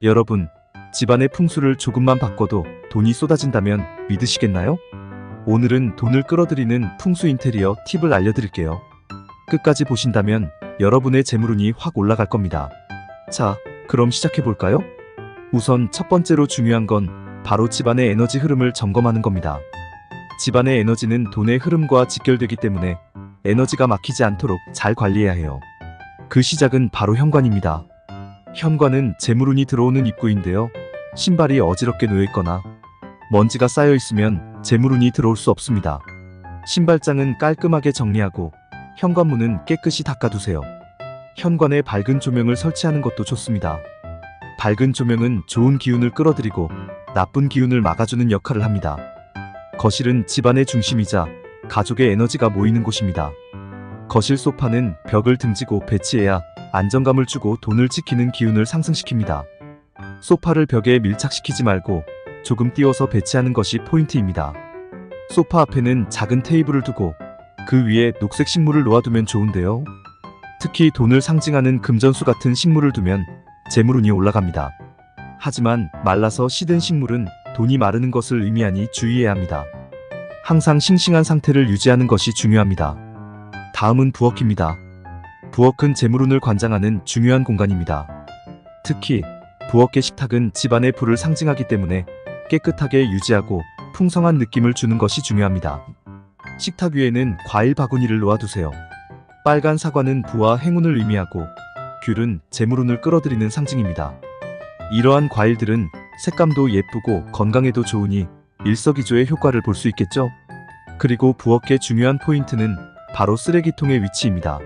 여러분, 집안의 풍수를 조금만 바꿔도 돈이 쏟아진다면 믿으시겠나요? 오늘은 돈을 끌어들이는 풍수 인테리어 팁을 알려드릴게요. 끝까지 보신다면 여러분의 재물운이 확 올라갈 겁니다. 자, 그럼 시작해볼까요? 우선 첫 번째로 중요한 건 바로 집안의 에너지 흐름을 점검하는 겁니다. 집안의 에너지는 돈의 흐름과 직결되기 때문에 에너지가 막히지 않도록 잘 관리해야 해요. 그 시작은 바로 현관입니다. 현관은 재물운이 들어오는 입구인데요. 신발이 어지럽게 놓여있거나 먼지가 쌓여있으면 재물운이 들어올 수 없습니다. 신발장은 깔끔하게 정리하고 현관문은 깨끗이 닦아두세요. 현관에 밝은 조명을 설치하는 것도 좋습니다. 밝은 조명은 좋은 기운을 끌어들이고 나쁜 기운을 막아주는 역할을 합니다. 거실은 집안의 중심이자 가족의 에너지가 모이는 곳입니다. 거실 소파는 벽을 등지고 배치해야 안정감을 주고 돈을 지키는 기운을 상승시킵니다. 소파를 벽에 밀착시키지 말고 조금 띄워서 배치하는 것이 포인트입니다. 소파 앞에는 작은 테이블을 두고 그 위에 녹색 식물을 놓아두면 좋은데요. 특히 돈을 상징하는 금전수 같은 식물을 두면 재물운이 올라갑니다. 하지만 말라서 시든 식물은 돈이 마르는 것을 의미하니 주의해야 합니다. 항상 싱싱한 상태를 유지하는 것이 중요합니다. 다음은 부엌입니다. 부엌은 재물운을 관장하는 중요한 공간입니다. 특히 부엌의 식탁은 집안의 불을 상징하기 때문에 깨끗하게 유지하고 풍성한 느낌을 주는 것이 중요합니다. 식탁 위에는 과일 바구니를 놓아두세요. 빨간 사과는 부와 행운을 의미하고 귤은 재물운을 끌어들이는 상징입니다. 이러한 과일들은 색감도 예쁘고 건강에도 좋으니 일석이조의 효과를 볼 수 있겠죠? 그리고 부엌의 중요한 포인트는 바로 쓰레기통의 위치입니다.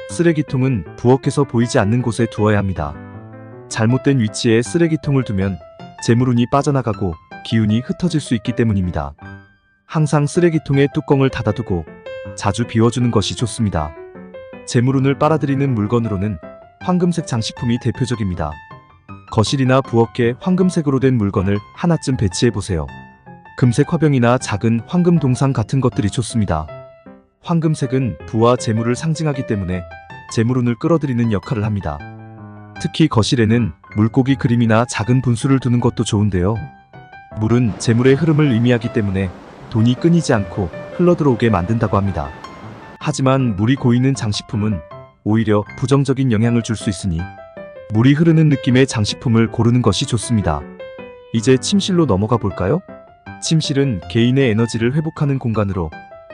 쓰레기통은 부엌에서 보이지 않는 곳에 두어야 합니다. 잘못된 위치에 쓰레기통을 두면 재물운이 빠져나가고 기운이 흩어질 수 있기 때문입니다. 항상 쓰레기통의 뚜껑을 닫아두고 자주 비워주는 것이 좋습니다. 재물운을 빨아들이는 물건으로는 황금색 장식품이 대표적입니다. 거실이나 부엌에 황금색으로 된 물건을 하나쯤 배치해보세요. 금색 화병이나 작은 황금 동상 같은 것들이 좋습니다. 황금색은 부와 재물을 상징하기 때문에 재물운을 끌어들이는 역할을 합니다. 특히 거실에는 물고기 그림이나 작은 분수를 두는 것도 좋은데요. 물은 재물의 흐름을 의미하기 때문에 돈이 끊이지 않고 흘러들어오게 만든다고 합니다. 하지만 물이 고이는 장식품은 오히려 부정적인 영향을 줄 수 있으니 물이 흐르는 느낌의 장식품을 고르는 것이 좋습니다. 이제 침실로 넘어가 볼까요? 침실은 개인의 에너지를 회복하는 공간으로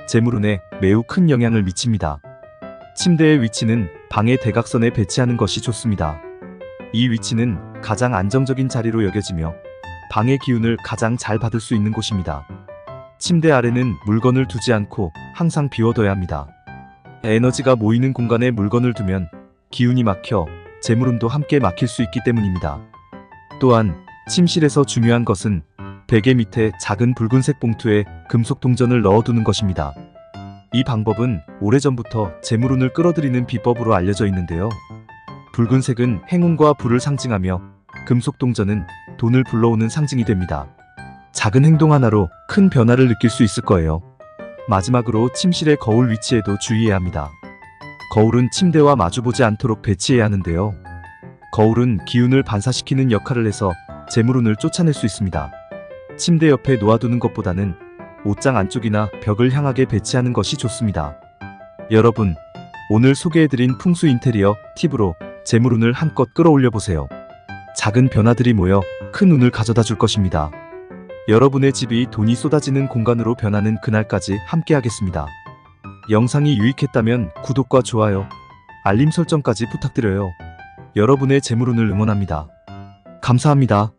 재물운에 매우 큰 영향을 미칩니다. 침대의 위치는 방의 대각선에 배치하는 것이 좋습니다. 이 위치는 가장 안정적인 자리로 여겨지며 방의 기운을 가장 잘 받을 수 있는 곳입니다. 침대 아래는 물건을 두지 않고 항상 비워둬야 합니다. 에너지가 모이는 공간에 물건을 두면 기운이 막혀 재물운도 함께 막힐 수 있기 때문입니다. 또한 침실에서 중요한 것은 베개 밑에 작은 붉은색 봉투에 금속 동전을 넣어두는 것입니다. 이 방법은 오래전부터 재물운을 끌어들이는 비법으로 알려져 있는데요. 붉은색은 행운과 부를 상징하며 금속 동전은 돈을 불러오는 상징이 됩니다. 작은 행동 하나로 큰 변화를 느낄 수 있을 거예요. 마지막으로 침실의 거울 위치에도 주의해야 합니다. 거울은 침대와 마주보지 않도록 배치해야 하는데요. 거울은 기운을 반사시키는 역할을 해서 재물운을 쫓아낼 수 있습니다. 침대 옆에 놓아두는 것보다는 옷장 안쪽이나 벽을 향하게 배치하는 것이 좋습니다. 여러분, 오늘 소개해드린 풍수 인테리어 팁으로 재물운을 한껏 끌어올려 보세요. 작은 변화들이 모여 큰 운을 가져다 줄 것입니다. 여러분의 집이 돈이 쏟아지는 공간으로 변하는 그날까지 함께하겠습니다. 영상이 유익했다면 구독과 좋아요, 알림 설정까지 부탁드려요. 여러분의 재물운을 응원합니다. 감사합니다.